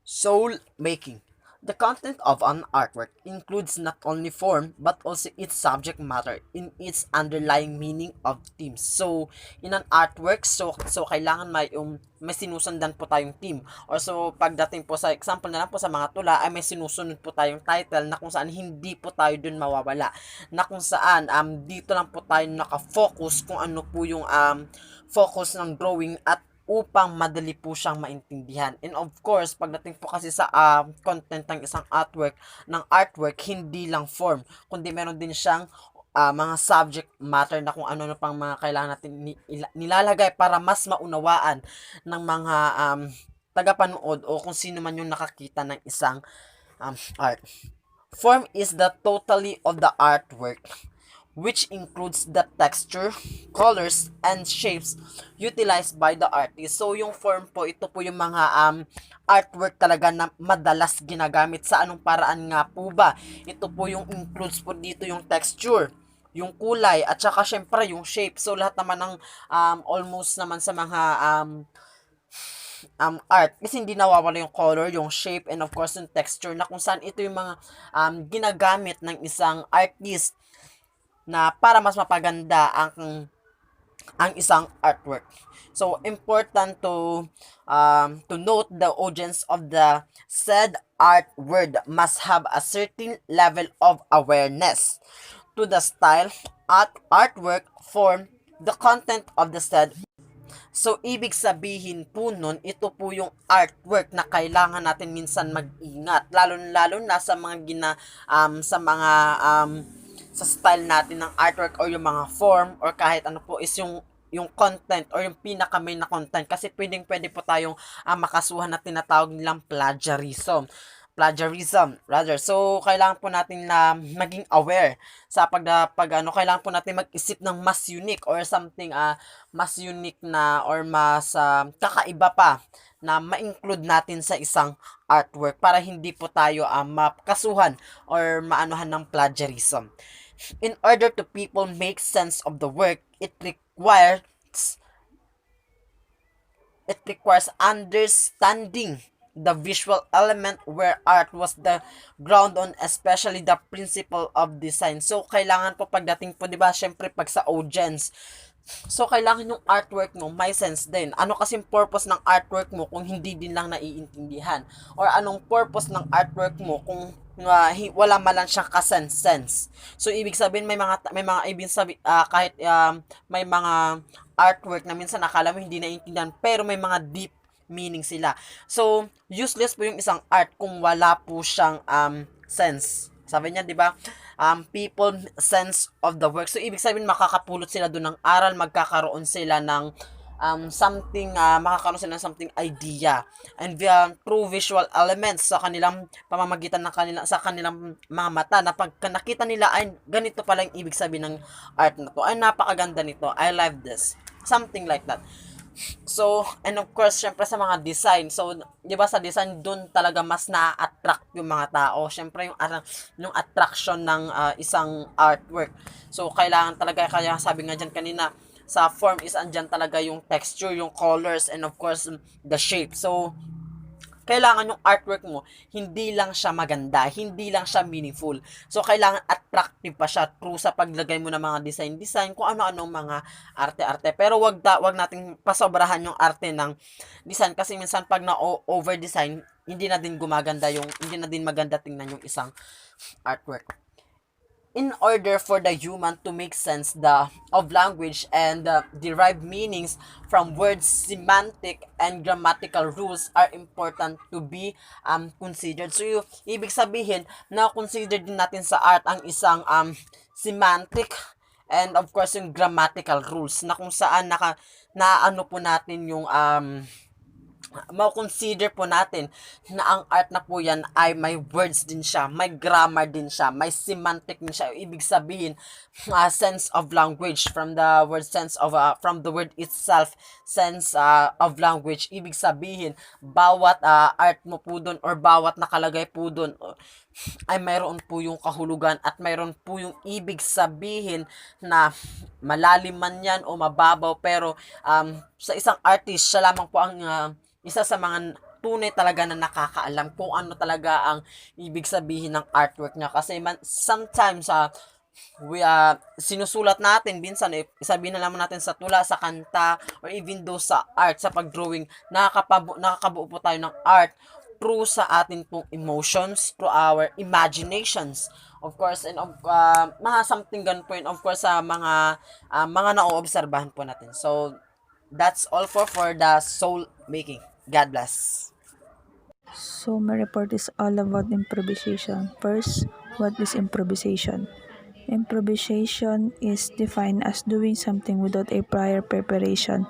Soul making. The content of an artwork includes not only form but also its subject matter in its underlying meaning of themes. So, in an artwork, so kailangan may sinusundan po tayong theme. Or so, pagdating po sa example na lang po sa mga tula, ay may sinusunod po tayong title na kung saan hindi po tayo dun mawawala. Na kung saan dito lang po tayo nakafocus kung ano po yung focus ng drawing at upang madali po siyang maintindihan. And of course, pagdating po kasi sa content ng isang artwork, hindi lang form, kundi meron din siyang mga subject matter na kung ano pang mga kailangan natin nilalagay para mas maunawaan ng mga tagapanood o kung sino man yung nakakita ng isang art. Form is the totality of the artwork, which includes the texture, colors, and shapes utilized by the artist. So, yung form po, ito po yung mga artwork talaga na madalas ginagamit. Sa anong paraan nga po ba? Ito po yung includes po dito yung texture, yung kulay, at saka syempre yung shape. So, lahat naman ng almost naman sa mga art kasi hindi nawawala yung color, yung shape, and of course yung texture na kung saan ito yung mga ginagamit ng isang artist na para mas mapaganda ang isang artwork. So important to note the audience of the said artwork must have a certain level of awareness to the style, artwork, form, the content of the said. So, ibig sabihin po nun, ito po yung artwork na kailangan natin minsan mag-ingat. Lalo na sa mga sa style natin ng artwork or yung mga form or kahit ano po is yung content or yung pinaka main na content kasi pwede po tayong makasuhan na tinatawag nilang plagiarism rather. So kailangan po natin na maging aware sa kailangan po natin mag-isip ng mas unique or something mas unique na or mas kakaiba pa na ma-include natin sa isang artwork para hindi po tayo makasuhan or maanuhan ng plagiarism. In order to people make sense of the work, it requires understanding the visual element where art was the ground on, especially the principle of design. So kailangan po pagdating po, 'di ba, syempre pag sa audience, so kailangan yung artwork mo may sense din. Ano kasing purpose ng artwork mo kung hindi din lang naiintindihan? Or anong purpose ng artwork mo kung wala man lang siyang ka-sense? So ibig sabihin may mga ibig sabi kahit may mga artwork na minsan akala mo hindi naiintindihan pero may mga deep meaning sila. So useless po yung isang art kung wala po siyang sense. Sabi niya, 'di ba? People sense of the work. So ibig sabihin makakapulot sila doon ng aral, magkakaroon sila ng makakaroon sila ng something idea and through visual elements sa kanilang pamamagitan sa kanilang mga mata na pag nakita nila ay ganito pala yung ibig sabihin ng art na to. Ay napakaganda nito. I love this. Something like that. So, and of course, syempre sa mga design. So, 'di ba sa design doon talaga mas na-attract yung mga tao. Syempre yung attraction ng isang artwork. So, kailangan talaga kaya sabi nga diyan kanina, sa form is andyan talaga yung texture, yung colors, and of course, the shape. So, kailangan yung artwork mo, hindi lang siya maganda, hindi lang siya meaningful. So, kailangan attractive pa siya through sa paglagay mo ng mga design, kung ano-ano mga arte-arte. Pero wag nating pasobrahan yung arte ng design kasi minsan pag na-over design, hindi na din maganda tingnan yung isang artwork. In order for the human to make sense of language and derive meanings from words, semantic and grammatical rules are important to be considered. So, ibig sabihin na consider din natin sa art ang isang semantic and of course yung grammatical rules na kung saan naano po natin yung ma-consider po natin na ang art na po yan ay may words din siya, may grammar din siya, may semantic din siya. Ibig sabihin, sense of language from the word itself, sense of language. Ibig sabihin, bawat art mo po doon or bawat nakalagay po doon ay mayroon po yung kahulugan at mayroon po yung ibig sabihin na malalim man yan o mababaw pero sa isang artist, siya lamang po ang isa sa mga tunay talaga na nakakaalam kung ano talaga ang ibig sabihin ng artwork niya. Kasi sometimes sinusulat natin minsan, sabihin na naman natin sa tula, sa kanta, or even do sa art, sa pagdrawing, nakakabuo po tayo ng art through sa atin pong emotions, through our imaginations, of course, and mga something ganun po yun, of course, sa mga naoobserbahan po natin. So that's all for the soul making. God bless. So my report is all about improvisation. First, what is improvisation? Improvisation is defined as doing something without a prior preparation.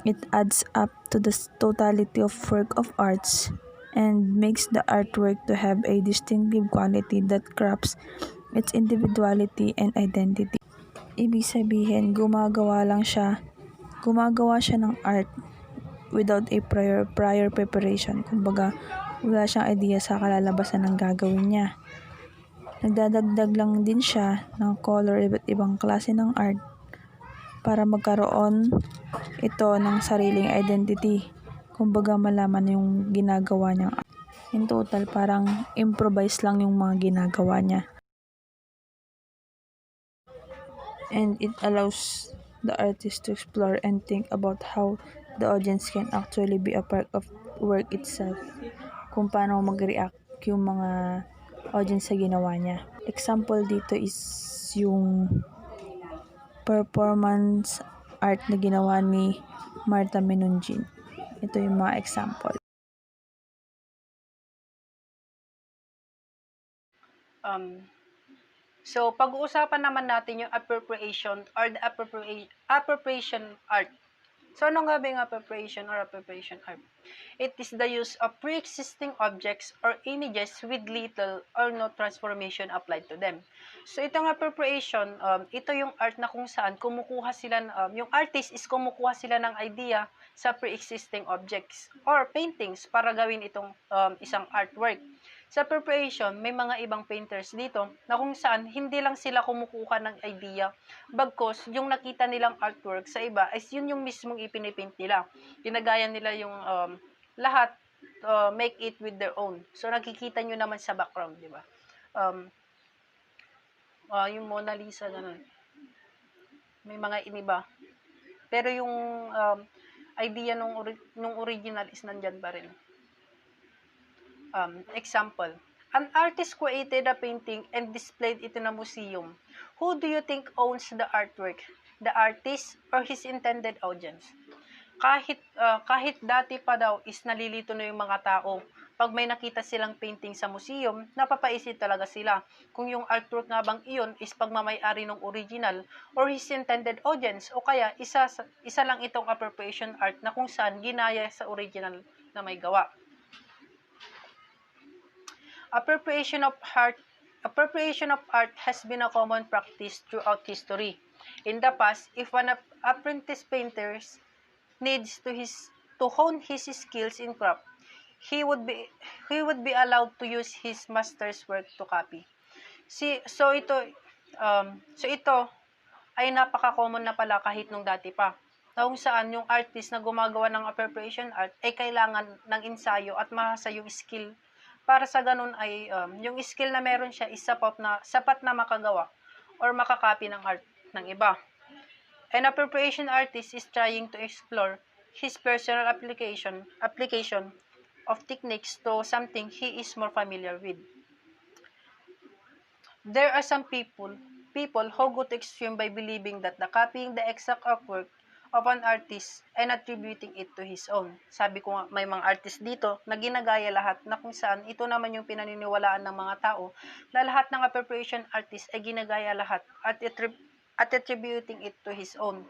It adds up to the totality of work of arts and makes the artwork to have a distinctive quality that crafts its individuality and identity. Ibig sabihin, gumagawa siya ng art without a prior preparation. Kumbaga, wala siyang idea sa kalalabasan ng gagawin niya. Nagdadagdag lang din siya ng color, iba't ibang klase ng art para magkaroon ito ng sariling identity. Kumbaga, malaman yung ginagawa niyang art. In total, parang improvise lang yung mga ginagawa niya. And it allows the artist to explore and think about how the audience can actually be a part of work itself. Kung paano mag-react yung mga audience sa ginawa niya. Example dito is yung performance art na ginawa ni Martha Menunjin. Ito yung mga example. So, pag-uusapan naman natin yung appropriation or the appropriation art. So, ano nga ba yung appropriation or appropriation art? It is the use of pre-existing objects or images with little or no transformation applied to them. So, itong appropriation, ito yung art na kung saan kumukuha sila, yung artist is kumukuha sila ng idea sa pre-existing objects or paintings para gawin itong isang artwork. Sa appropriation, may mga ibang painters dito na kung saan hindi lang sila kumukuha ng idea, bagkos yung nakita nilang artwork sa iba is yun yung mismong ipinipaint nila. Ginagaya nila yung lahat, make it with their own. So nakikita nyo naman sa background, di ba? Yung Mona Lisa, ganun. May mga iniba. Pero yung idea nung original is nandyan pa rin. Example, an artist created a painting and displayed it in a museum. Who do you think owns the artwork? The artist or his intended audience? Kahit dati pa daw is nalilito na yung mga tao. Pag may nakita silang painting sa museum, napapaisip talaga sila kung yung artwork nga bang iyon is pagmamay-ari ng original or his intended audience o kaya isa lang itong appropriation art na kung saan ginaya sa original na may gawa. Appropriation of art has been a common practice throughout history. In the past, if an apprentice painter needs to hone his skills in craft, he would be allowed to use his master's work to copy. So ito ay napaka-common na pala kahit nung dati pa. Kung saan yung artist na gumagawa ng appropriation art ay kailangan ng ensayo at mahasa yung skill para sa ganun ay yung skill na meron siya is sapat na makagawa or makakopy ng art ng iba. An appropriation artist is trying to explore his personal application of techniques to something he is more familiar with. There are some people who go to extreme by believing that the copying the exact artwork of an artist and attributing it to his own. Sabi ko nga, may mga artist dito na ginagaya lahat na kung saan ito naman yung pinaniniwalaan ng mga tao na lahat ng appropriation artist ay ginagaya lahat at attributing it to his own.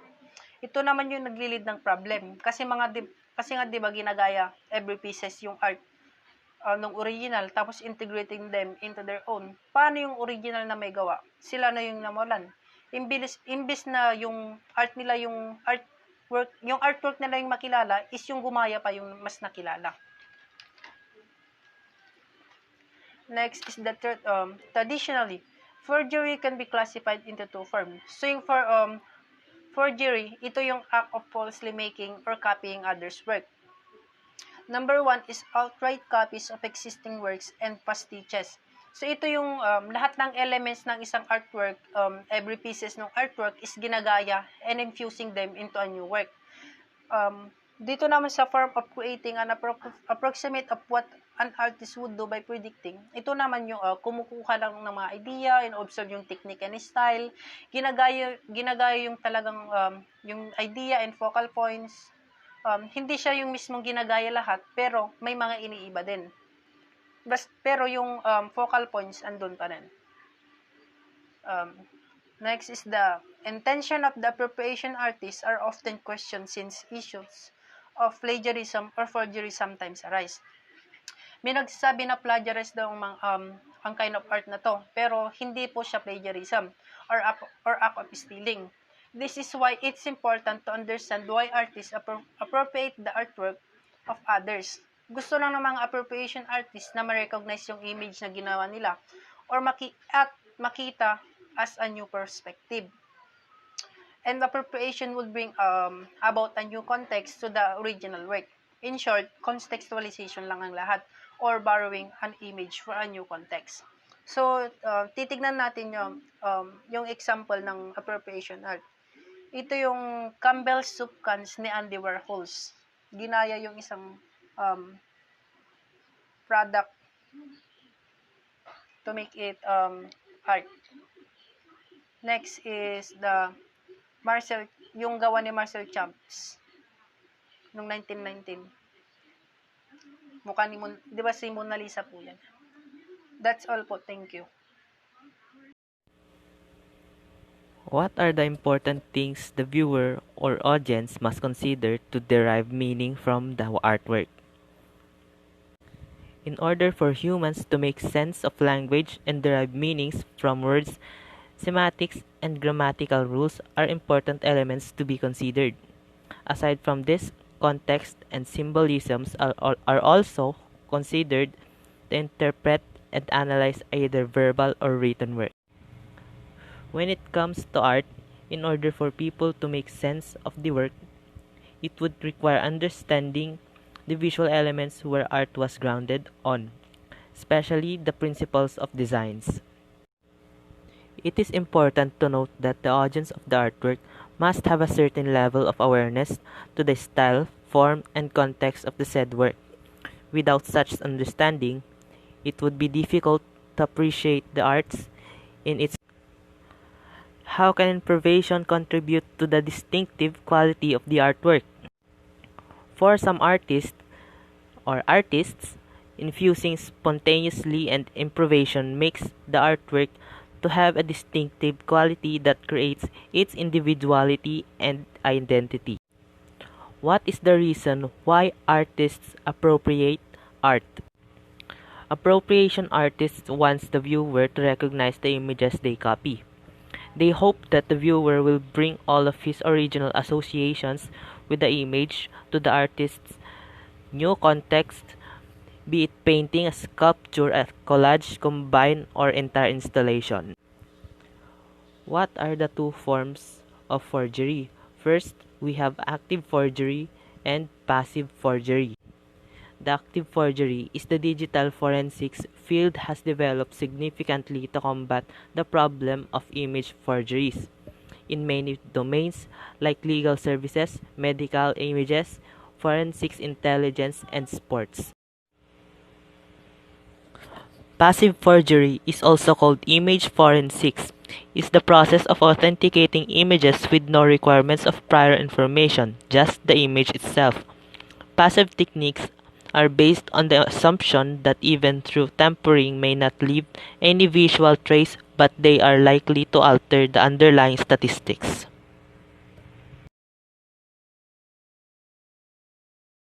Ito naman yung naglilid ng problem kasi nga 'di ba ginagaya every pieces yung art ng original tapos integrating them into their own. Paano yung original na may gawa? Sila na yung namulan. Imbis na yung art nila yung artwork nila yung makilala is yung gumaya pa yung mas nakilala. Next is the traditionally, forgery can be classified into two forms. So yung forgery, ito yung act of falsely making or copying others' work. Number 1 is outright copies of existing works and pastiches. So ito yung lahat ng elements ng isang artwork, every pieces ng artwork is ginagaya and infusing them into a new work. Dito naman sa form of creating an approximate of what an artist would do by predicting, ito naman yung kumukuha lang ng mga idea and observe yung technique and style, ginagaya yung talagang yung idea and focal points. Hindi siya yung mismong ginagaya lahat, pero may mga iniiba din. Pero yung focal points andun pa rin. Next is the intention of the appropriation artists are often questioned since issues of plagiarism or forgery sometimes arise. May nagsasabi na plagiarized daw ang kind of art na to, pero hindi po siya plagiarism or act of stealing. This is why it's important to understand why artists appropriate the artwork of others. Gusto lang ng mga appropriation artists na ma-recognize yung image na ginawa nila or makita as a new perspective. And appropriation would bring about a new context to the original work. In short, contextualization lang ang lahat or borrowing an image for a new context. So, titignan natin yung example ng appropriation art. Ito yung Campbell's soup cans ni Andy Warhols. Ginaya yung isang product to make it art. Next is yung gawa ni Marcel Champs noong 1919. Mukha ni di ba si Mona Lisa po yan. That's all po. Thank you. What are the important things the viewer or audience must consider to derive meaning from the artwork? In order for humans to make sense of language and derive meanings from words, semantics and grammatical rules are important elements to be considered. Aside from this, context and symbolisms are also considered to interpret and analyze either verbal or written work. When it comes to art, in order for people to make sense of the work, it would require understanding the visual elements where art was grounded on, especially the principles of designs. It is important to note that the audience of the artwork must have a certain level of awareness to the style, form, and context of the said work. Without such understanding, it would be difficult to appreciate the arts in its. How can improvisation contribute to the distinctive quality of the artwork? For some artists, infusing spontaneously and improvisation makes the artwork to have a distinctive quality that creates its individuality and identity. What is the reason why artists appropriate art? Appropriation artists wants the viewer to recognize the images they copy. They hope that the viewer will bring all of his original associations with the image to the artist's new context, be it painting, a sculpture, a collage, combine, or entire installation. What are the two forms of forgery? First, we have active forgery and passive forgery. The active forgery is the digital forensics field has developed significantly to combat the problem of image forgeries in many domains like legal services, medical images, forensics intelligence, and sports. Passive forgery is also called image forensics. Is the process of authenticating images with no requirements of prior information, just the image itself. Passive techniques are based on the assumption that even through tampering may not leave any visual trace, but they are likely to alter the underlying statistics.